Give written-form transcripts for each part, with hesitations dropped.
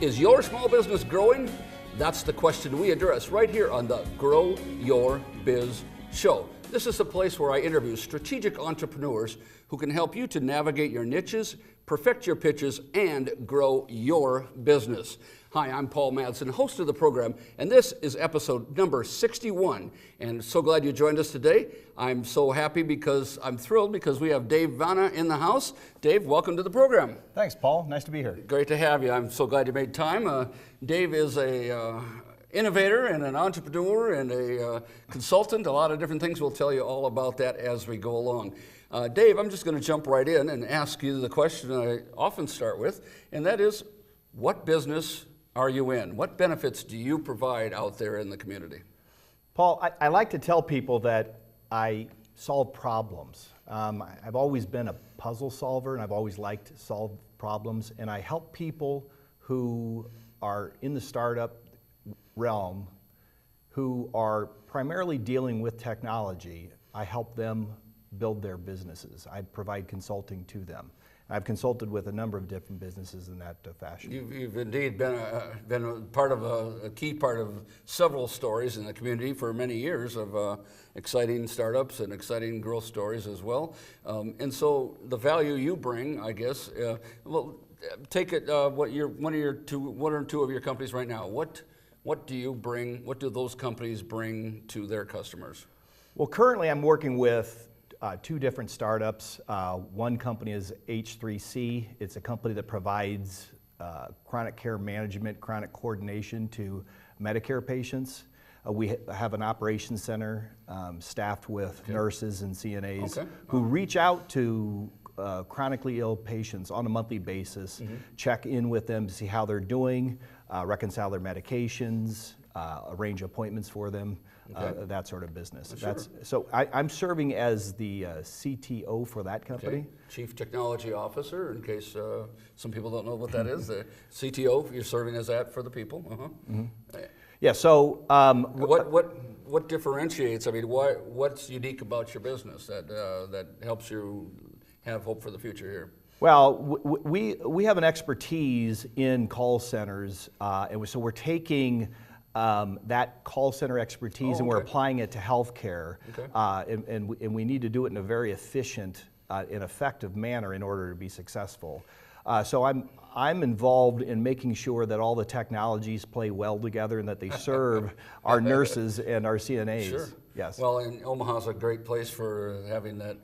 Is your small business growing? That's the question we address right here on the Grow Your Biz Show. This is a place where I interview strategic entrepreneurs who can help you to navigate your niches, perfect your pitches, and grow your business. Hi, I'm Paul Madsen, host of the program, and this is episode number 61. And so glad you joined us today. I'm so happy because I'm thrilled because we have Dave Vana in the house. Dave, welcome to the program. Thanks, Paul. Nice to be here. Great to have you. I'm so glad you made time. Dave is a innovator and an entrepreneur and a consultant, a lot of different things. We'll tell you all about that as we go along. Dave, I'm just going to jump right in and ask you the question I often start with, and that is, what business are you in? What benefits do you provide out there in the community? Paul, I like to tell people that I solve problems. I've always been a puzzle solver, and I've always liked to solve problems, and I help people who are in the startup realm who are primarily dealing with technology. I help them build their businesses. I provide consulting to them. I've consulted with a number of different businesses in that fashion. You've indeed been a part of a key part of several stories in the community for many years of exciting startups and exciting growth stories as well. And so the value you bring, I guess, well, take it. One or two of your companies right now. What do you bring? What do those companies bring to their customers? Well, currently I'm working with two different startups. One company is H3C. It's a company that provides chronic care management, chronic coordination to Medicare patients. We have an operations center staffed with nurses and CNAs who reach out to chronically ill patients on a monthly basis, check in with them to see how they're doing, reconcile their medications, arrange appointments for them. That sort of business. Sure. So I'm serving as the CTO for that company. Okay. Chief Technology Officer, in case some people don't know what that is. The CTO, you're serving as that for the people. Yeah. So what differentiates? I mean, what's unique about your business that helps you have hope for the future here? Well, we have an expertise in call centers, and so we're taking that call center expertise and we're applying it to healthcare, and we need to do it in a very efficient and effective manner in order to be successful. So I'm involved in making sure that all the technologies play well together and that they serve our nurses and our CNAs. Sure. Yes. Well, and Omaha's a great place for having that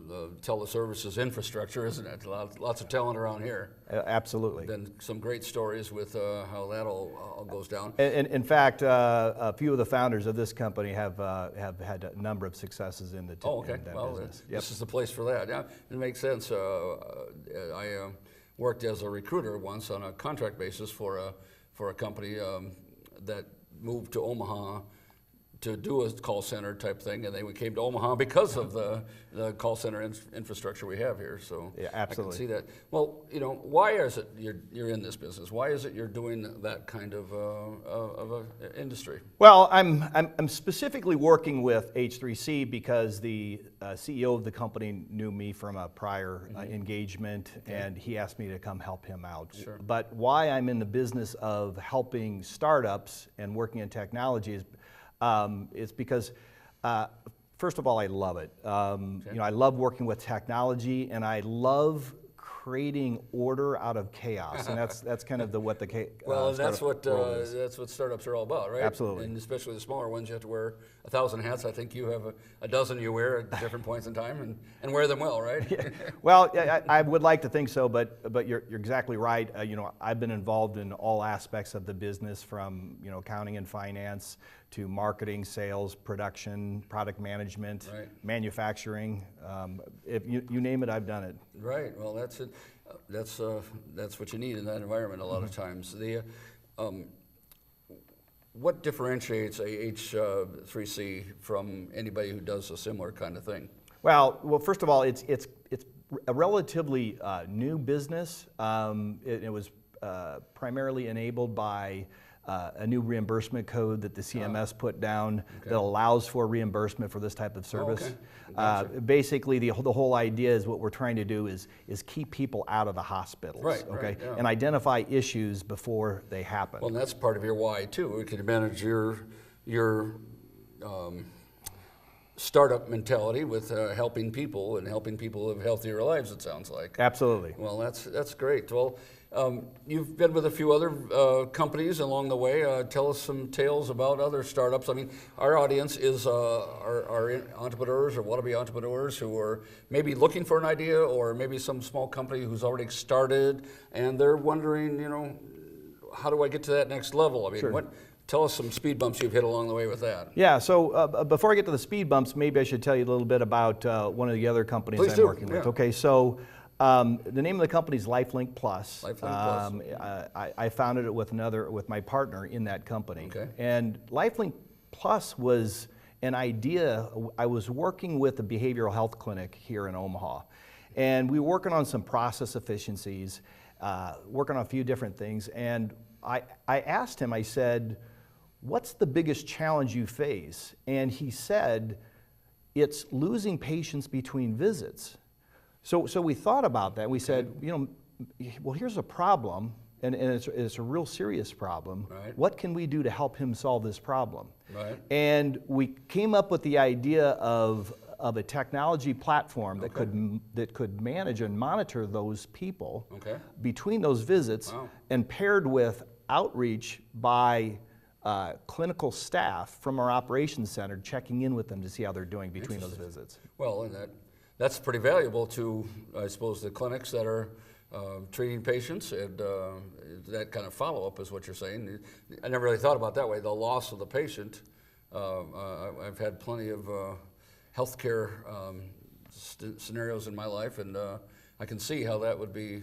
the teleservices infrastructure, isn't it? Lots of talent around here. Absolutely. Been some great stories with how that all goes down. And in fact, a few of the founders of this company have had a number of successes in the in that business. This is the place for that. Yeah, it makes sense. I worked as a recruiter once on a contract basis for a company that moved to Omaha to do a call center type thing, and they came to Omaha because of the call center infrastructure we have here. So yeah, absolutely. I can see that. Well, why is it you're in this business? Why is it you're doing that kind of a industry? Well, I'm specifically working with H3C because the CEO of the company knew me from a prior engagement, and he asked me to come help him out. Sure. But why I'm in the business of helping startups and working in technology is it's because, first of all, I love it. I love working with technology, and I love creating order out of chaos, and that's kind of what the well, that's what startups are all about, right? Absolutely. And especially the smaller ones, you have to wear 1,000 hats. I think you have a dozen you wear at different points in time, and wear them well, right? Yeah. Well, I would like to think so, but you're exactly right. I've been involved in all aspects of the business, from accounting and finance to marketing, sales, production, product management, manufacturing. If you name it, I've done it. Right. Well, that's it. That's what you need in that environment a lot of times. What differentiates a H3C from anybody who does a similar kind of thing? Well, first of all, it's a relatively new business. It was primarily enabled by a new reimbursement code that the CMS put down that allows for reimbursement for this type of service. Gotcha. Basically, the whole idea is what we're trying to do is keep people out of the hospitals, Right, yeah. and identify issues before they happen. Well, and that's part of your why too. We can manage your startup mentality with helping people and helping people live healthier lives. It sounds like. Absolutely. Well, that's great. Well, you've been with a few other companies along the way. Tell us some tales about other startups. I mean, our audience is our entrepreneurs or wannabe entrepreneurs who are maybe looking for an idea, or maybe some small company who's already started and they're wondering, how do I get to that next level? I mean, Sure. Tell us some speed bumps you've hit along the way with that. Yeah, so before I get to the speed bumps, maybe I should tell you a little bit about one of the other companies Please I'm do, working with. yeah. Okay, so the name of the company is LifeLink Plus. LifeLink Plus. I founded it with my partner in that company. Okay. And LifeLink Plus was an idea. I was working with a behavioral health clinic here in Omaha, and we were working on some process efficiencies, working on a few different things, and I asked him, I said, what's the biggest challenge you face? And he said, it's losing patients between visits. So we thought about that. We said, well, here's a problem, and it's a real serious problem. Right. What can we do to help him solve this problem? Right. And we came up with the idea of a technology platform that could manage and monitor those people between those visits, and paired with outreach by clinical staff from our operations center, checking in with them to see how they're doing between those visits. Well, and that's pretty valuable to, I suppose, the clinics that are treating patients, and that kind of follow-up is what you're saying. I never really thought about it that way, the loss of the patient. I've had plenty of healthcare scenarios in my life, and I can see how that would be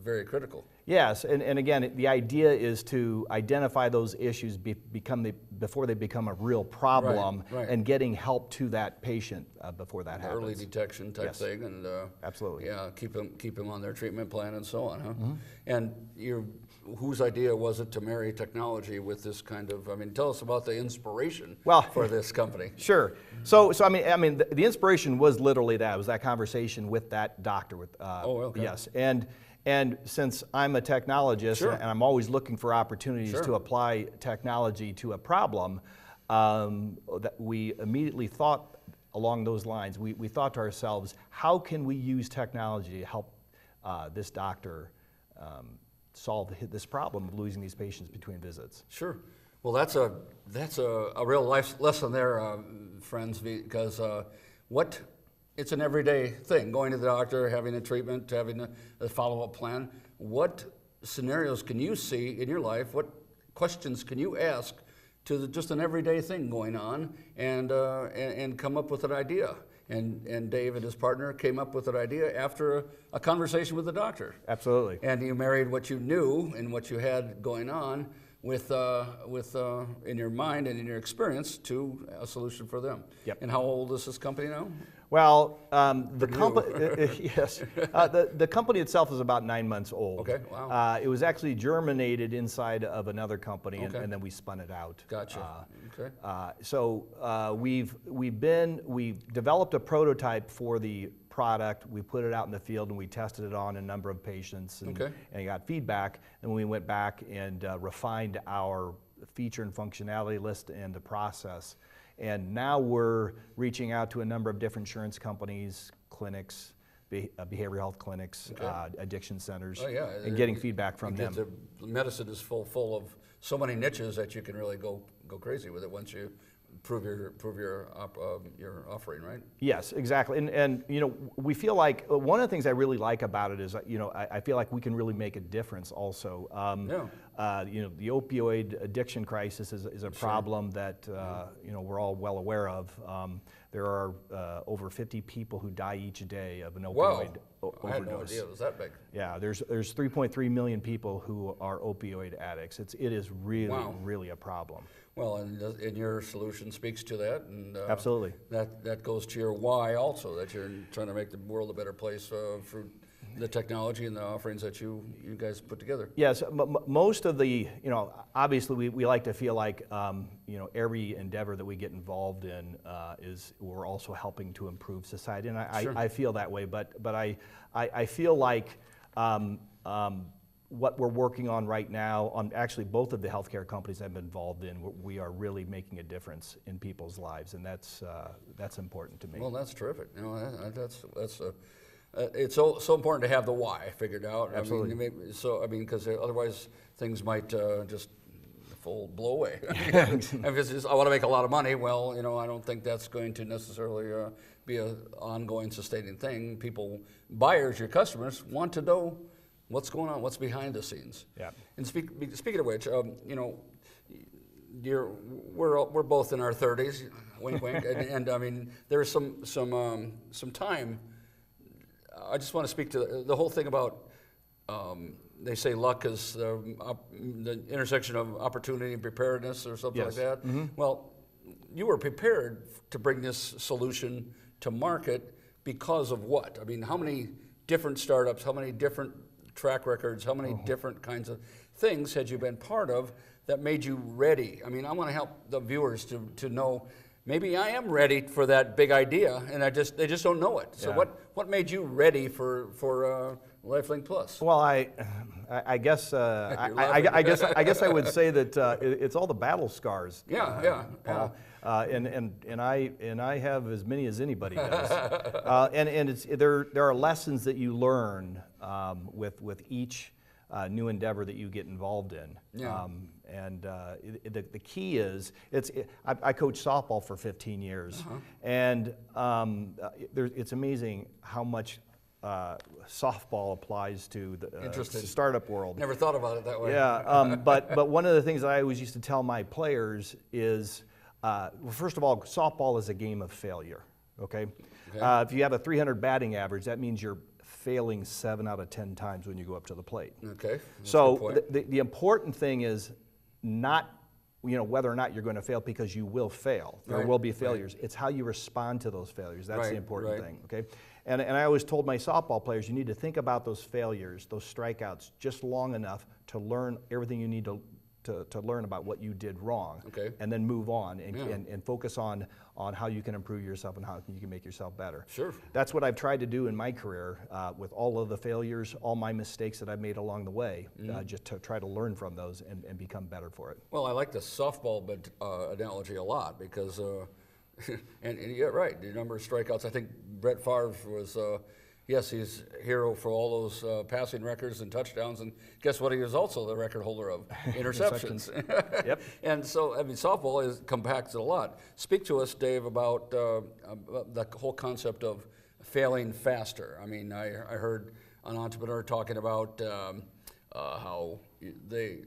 very critical. Yes, and again, the idea is to identify those issues before they become a real problem, Right. and getting help to that patient before that happens. Early detection type thing, and absolutely, yeah, keep them on their treatment plan and so on, huh? Mm-hmm. And whose idea was it to marry technology with this kind of? I mean, tell us about the inspiration for this company. Sure. So I mean, the inspiration was literally that. It was that conversation with that doctor. Yes, and since I'm a technologist, and I'm always looking for opportunities to apply technology to a problem, that we immediately thought along those lines. We thought to ourselves, how can we use technology to help this doctor solve this problem of losing these patients between visits? Sure. Well, that's a real life lesson there, friends, because it's an everyday thing, going to the doctor, having a treatment, having a follow-up plan. What scenarios can you see in your life? What questions can you ask to just an everyday thing going on, and come up with an idea? And Dave and his partner came up with an idea after a conversation with the doctor. Absolutely. And you married what you knew and what you had going on with in your mind and in your experience to a solution for them. Yep. And how old is this company now? Well, the company, yes, the company itself is about 9 months old. Okay, wow. It was actually germinated inside of another company, and then we spun it out. Gotcha. Okay. So we developed a prototype for the product. We put it out in the field, and we tested it on a number of patients, and got feedback. And we went back and refined our feature and functionality list and the process. And now we're reaching out to a number of different insurance companies, clinics, behavioral health clinics, addiction centers, and getting feedback from them. The medicine is full of so many niches that you can really go crazy with it once you prove your offering, right? Yes, exactly. And we feel like one of the things I really like about it is I feel like we can really make a difference also. The opioid addiction crisis is a problem that we're all well aware of. There are over 50 people who die each day of an opioid overdose. I had no idea it was that big. Yeah, there's 3.3 million people who are opioid addicts. It is really a problem. Well, and your solution speaks to that, and absolutely. That goes to your why also, that you're trying to make the world a better place for the technology and the offerings that you guys put together. Yes, most of the, obviously we like to feel like, every endeavor that we get involved in we're also helping to improve society, and I feel that way. But I feel like what we're working on right now, on actually both of the healthcare companies I've been involved in, we are really making a difference in people's lives, and that's important to me. Well, that's terrific. It's so important to have the why figured out. Absolutely. Because otherwise things might just blow away. If it's just, I want to make a lot of money, well, I don't think that's going to necessarily be an ongoing, sustaining thing. Buyers, your customers, want to know what's going on, what's behind the scenes. Yeah. And speaking of which, we're both in our 30s, wink, wink, and I mean, there's some time. I just want to speak to the whole thing about, they say luck is the intersection of opportunity and preparedness or something like that. Mm-hmm. Well, you were prepared to bring this solution to market because of what? I mean, how many different startups, how many different track records, how many different kinds of things had you been part of that made you ready? I mean, I want to help the viewers to know, maybe I am ready for that big idea, and they just don't know it. So what made you ready for LifeLink Plus? Well, I guess I guess I would say that it's all the battle scars. Yeah. And I have as many as anybody does. And there are lessons that you learn with each new endeavor that you get involved in. Yeah. The key is, I coached softball for 15 years, and it's amazing how much softball applies to the startup world. Never thought about it that way. Yeah, but one of the things that I always used to tell my players is, well, first of all, softball is a game of failure. Okay. If you have a 300 batting average, that means you're failing 7 out of 10 times when you go up to the plate. Okay. So the important thing is not whether or not you're going to fail, because you will fail. There will be failures. Right. It's how you respond to those failures. That's the important thing. Okay. And I always told my softball players, you need to think about those failures, those strikeouts, just long enough to learn everything you need to learn about what you did wrong, and then move on and focus on how you can improve yourself and how you can make yourself better. Sure. That's what I've tried to do in my career with all of the failures, all my mistakes that I've made along the way, just to try to learn from those and become better for it. Well, I like the softball analogy a lot because, and you're right, the number of strikeouts, I think Brett Favre was, yes, he's a hero for all those passing records and touchdowns, and guess what? He was also the record holder of interceptions. Yep. And so, I mean, softball compacts it a lot. Speak to us, Dave, about the whole concept of failing faster. I mean, I heard an entrepreneur talking about how they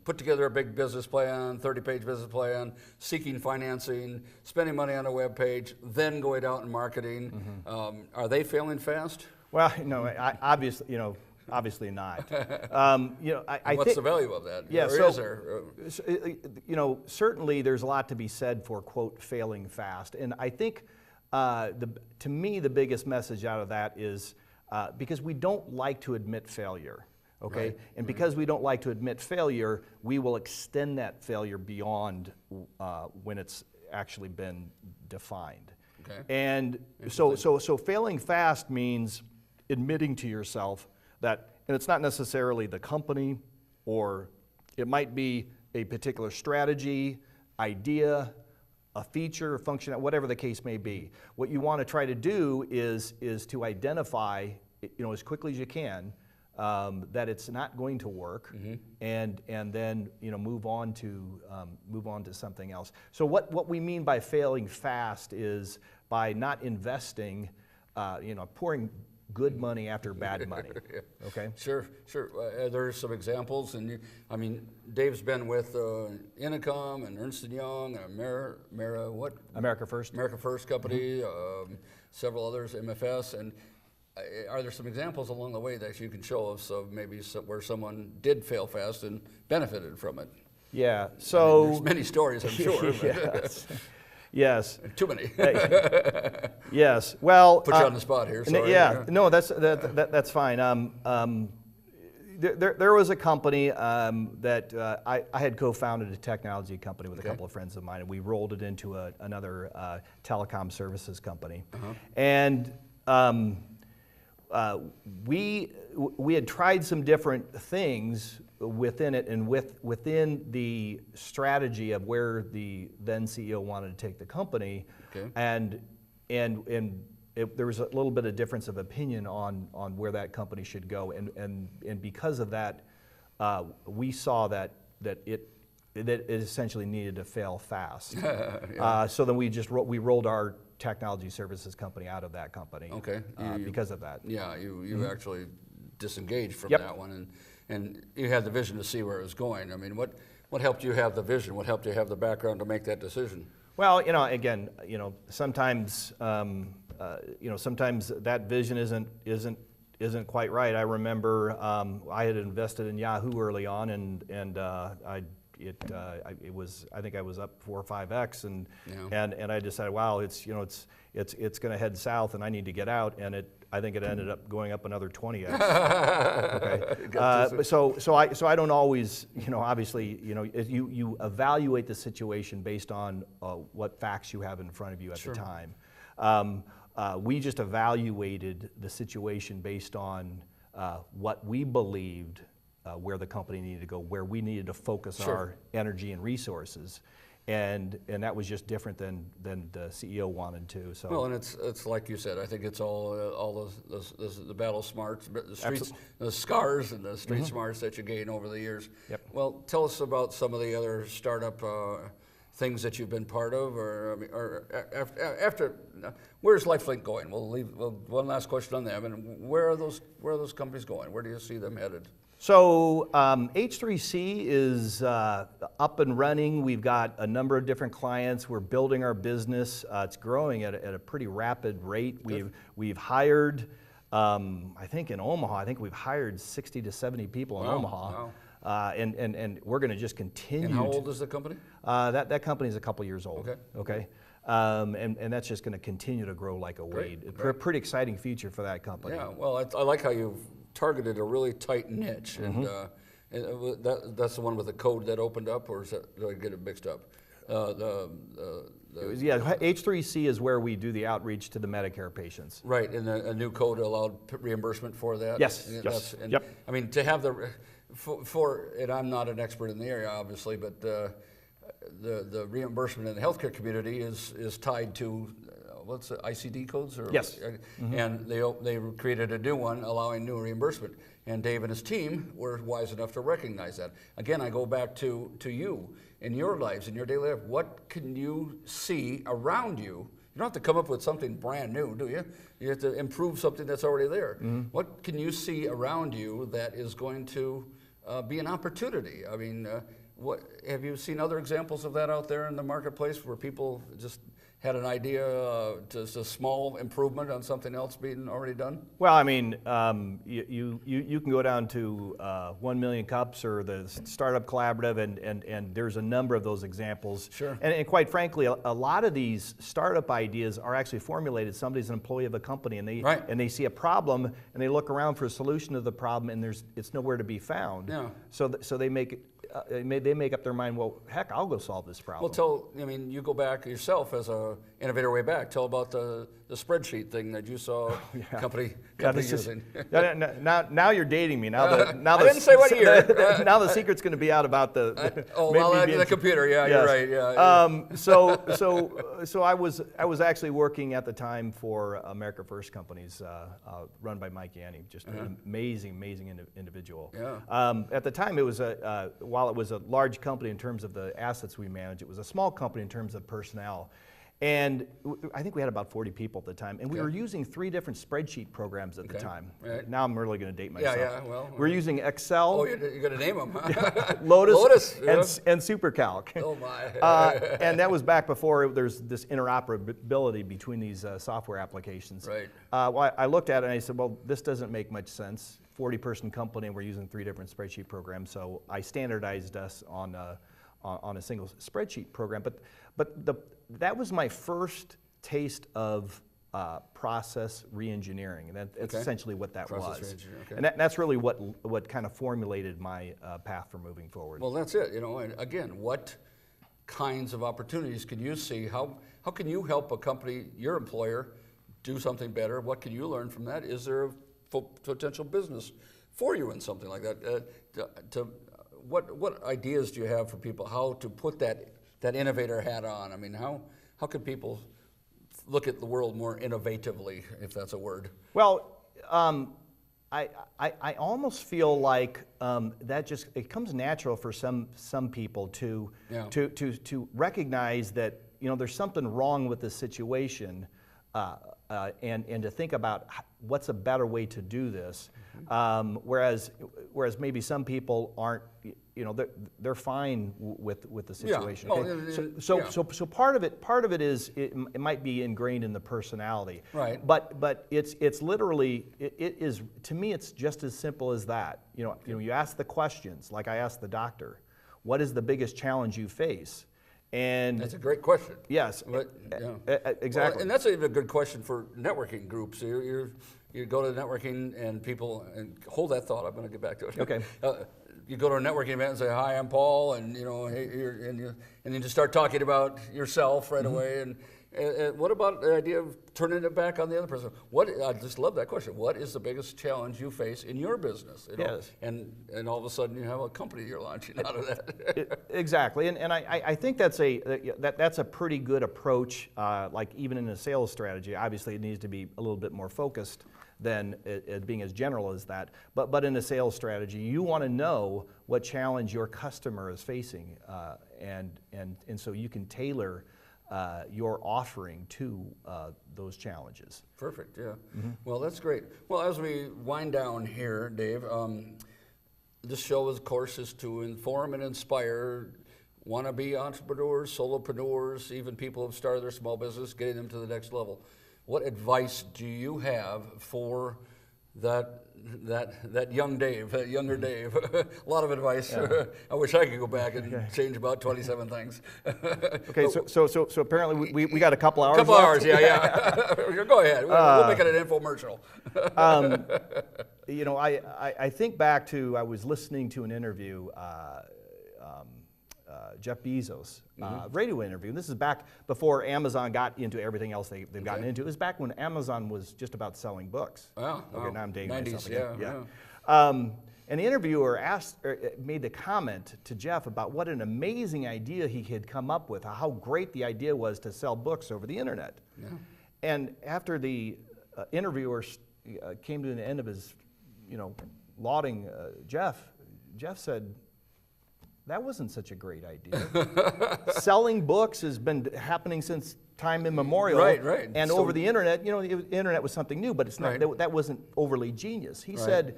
put together a big business plan, 30-page business plan, seeking financing, spending money on a web page, then going out and marketing. Are they failing fast? Well, no, obviously not. What's the value of that? Yeah, is there? Certainly there's a lot to be said for, quote, failing fast. And I think, to me, the biggest message out of that is because we don't like to admit failure. Okay, right. And because we don't like to admit failure, we will extend that failure beyond when it's actually been defined. Okay. And so failing fast means admitting to yourself that, and it's not necessarily the company, or it might be a particular strategy, idea, a feature, a function, whatever the case may be. What you want to try to do is to identify, as quickly as you can, that it's not going to work, and then move on to something else. So what we mean by failing fast is by not investing, pouring good money after bad money. Okay. Sure. There's some examples, and Dave's been with Income and Ernst & Young, America First. America First Company, several others, MFS, and. Are there some examples along the way that you can show us of maybe where someone did fail fast and benefited from it? Yeah, so... there's many stories, I'm sure. Yes. Yes. Too many. Yes. Well. Put you on the spot here. Sorry. Yeah. No, that's fine. There was a company that I had co-founded a technology company with a couple of friends of mine, and we rolled it into another telecom services company. And we had tried some different things within it, and within the strategy of where the then CEO wanted to take the company, and there was a little bit of difference of opinion on where that company should go, and because of that, we saw that it essentially needed to fail fast. So then we rolled our technology services company out of that company. Because of that. Yeah, you actually disengaged from that one, and you had the vision to see where it was going. I mean, what helped you have the vision? What helped you have the background to make that decision? Well, again, sometimes. Sometimes that vision isn't quite right. I remember I had invested in Yahoo early on, and I think I was up 4 or 5x, and I decided, wow, it's going to head south, and I need to get out, and I think it ended up going up another 20x. So I don't always, obviously, you evaluate the situation based on what facts you have in front of you at the time. We just evaluated the situation based on what we believed where the company needed to go, where we needed to focus our energy and resources, and that was just different than the CEO wanted to. So well, and it's like you said. I think it's all the battle smarts, the streets, the scars, and the street smarts that you gain over the years. Well, tell us about some of the other startup things that you've been part of, or after. Where's LifeLink going? We'll leave one last question on them. And where are those companies going? Where do you see them headed? So H3C is up and running. We've got a number of different clients. We're building our business. It's growing at a pretty rapid rate. We've hired, I think in Omaha, we've hired 60 to 70 people in Omaha. Wow. And we're going to just continue. And how old is the company? That company is a couple years old. Okay. And that's just going to continue to grow like a weed. A pretty exciting future for that company. Yeah. Well, I like how you've targeted a really tight niche, and that's the one with the code that opened up, or did I get it mixed up? H3C is where we do the outreach to the Medicare patients. Right, and a new code allowed reimbursement for that. Yes. I mean, to have and I'm not an expert in the area, obviously, but the reimbursement in the healthcare community is tied to what's the ICD codes? Yes. And they created a new one allowing new reimbursement. And Dave and his team were wise enough to recognize that. Again, I go back to you in your lives, in your daily life. What can you see around you? You don't have to come up with something brand new, do you? You have to improve something that's already there. What can you see around you that is going to be an opportunity? I mean, have you seen other examples of that out there in the marketplace where people just had an idea, just a small improvement on something else being already done? Well, I mean, you can go down to 1 Million Cups or the Startup Collaborative, and there's a number of those examples. Sure. And quite frankly, a lot of these startup ideas are actually formulated. Somebody's an employee of a company, and they see a problem, and they look around for a solution to the problem, and it's nowhere to be found. Yeah. So they make up their mind, well, heck, I'll go solve this problem. Well, you go back yourself as a innovator way back. Tell about the spreadsheet thing that you saw company using. Now you're dating me. Now I didn't say what year. Now the secret's going to be out about the the computer. Yeah, yes. You're right. Yeah. So I was actually working at the time for America First Companies, run by Mike Yanni, just an amazing individual. Yeah. At the time, it was while it was a large company in terms of the assets we managed, it was a small company in terms of personnel. And I think we had about 40 people at the time, and we were using 3 different spreadsheet programs at the time. Right. Now I'm really going to date myself. Yeah. Well, we're using Excel. Oh, you're going to name them, huh? Lotus and SuperCalc. Oh my! And that was back before there's this interoperability between these software applications. Right. Well, I looked at it and I said, well, this doesn't make much sense. 40-person company, and we're using 3 different spreadsheet programs. So I standardized us on a single spreadsheet program. But that was my first taste of process reengineering, and that's essentially what that Process was. reengineering, okay. And that's really what kind of formulated my path for moving forward. Well, that's it. And again, what kinds of opportunities can you see? How can you help a company, your employer, do something better? What can you learn from that? Is there a potential business for you in something like that? What ideas do you have for people? How to put that innovator hat on? I mean, how can people look at the world more innovatively, if that's a word? Well, I almost feel like that it comes natural for some people to recognize that there's something wrong with the situation, and to think about what's a better way to do this. Whereas maybe some people aren't, they're fine with the situation. Yeah. Okay? Oh, So part of it is it might be ingrained in the personality. Right. But it's literally it is, to me, it's just as simple as that. You ask the questions like I asked the doctor, what is the biggest challenge you face? And that's a great question. Yes, exactly. Well, and that's even a good question for networking groups. You go to networking and people, and hold that thought, I'm going to get back to it. Okay. You go to a networking event and say, hi, I'm Paul, and hey, and you just start talking about yourself right away. And what about the idea of turning it back on the other person? I just love that question. What is the biggest challenge you face in your business? Yes. And all of a sudden you have a company you're launching out of that. Exactly, and I think that's a pretty good approach. Like even in a sales strategy, obviously it needs to be a little bit more focused than it being as general as that. But in a sales strategy, you want to know what challenge your customer is facing, and so you can tailor your offering to those challenges. Perfect, yeah. Well, that's great. Well, as we wind down here, Dave, this show, of course, is to inform and inspire wannabe entrepreneurs, solopreneurs, even people who have started their small business, getting them to the next level. What advice do you have for that young Dave, that younger Dave? A lot of advice. Yeah. I wish I could go back and change about 27 things. Okay, so apparently we got a couple hours. Couple left. Hours, yeah. Go ahead. We'll make it an infomercial. I think back to, I was listening to an interview. Jeff Bezos, radio interview. And this is back before Amazon got into everything else they've gotten into. It was back when Amazon was just about selling books. Wow. Okay, now I'm dating 90s, myself again. Yeah. And the interviewer made the comment to Jeff about what an amazing idea he had come up with, how great the idea was to sell books over the internet. Yeah. And after the interviewer came to the end of his, lauding Jeff said, that wasn't such a great idea. Selling books has been happening since time immemorial. Right. And so, over the internet, the internet was something new, but it's not. Right. That wasn't overly genius. He said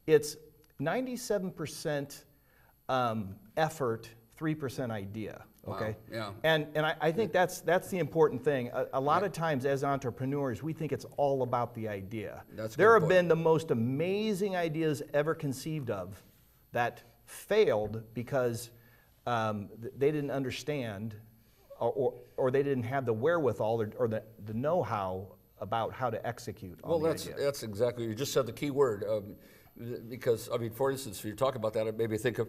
it's 97% effort, 3% idea. Okay. Wow. Yeah. And I think that's the important thing. A lot of times as entrepreneurs, we think it's all about the idea. There have been the most amazing ideas ever conceived of that failed because they didn't understand or they didn't have the wherewithal or the know-how about how to execute on the idea. That's exactly, you just said the key word. Because, for instance, if you talk about that, it made me think of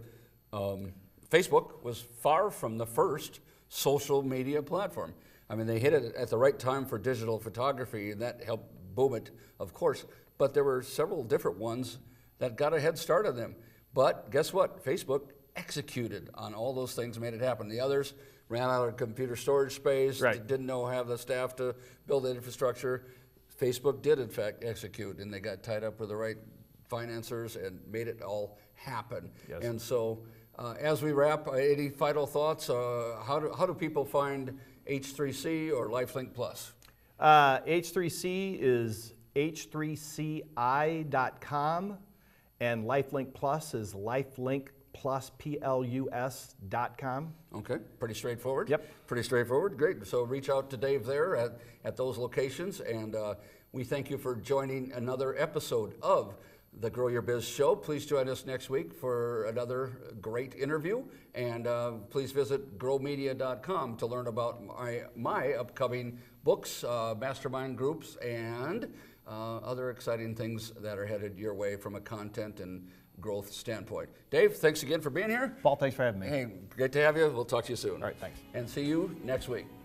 Facebook was far from the first social media platform. They hit it at the right time for digital photography, and that helped boom it, of course. But there were several different ones that got a head start on them. But guess what? Facebook executed on all those things, made it happen. The others ran out of computer storage space, didn't have the staff to build the infrastructure. Facebook did, in fact, execute, and they got tied up with the right financiers and made it all happen. Yes. And so, as we wrap, any final thoughts? How do people find H3C or LifeLink Plus? H3C is h3ci.com. And LifeLink Plus is lifelinkplusplus.com. Okay, pretty straightforward. Yep. Pretty straightforward, great. So reach out to Dave there at those locations, and we thank you for joining another episode of the Grow Your Biz Show. Please join us next week for another great interview. And please visit growmedia.com to learn about my upcoming books, mastermind groups, and other exciting things that are headed your way from a content and growth standpoint. Dave, thanks again for being here. Paul, thanks for having me. Hey, great to have you. We'll talk to you soon. All right, thanks. And see you next week.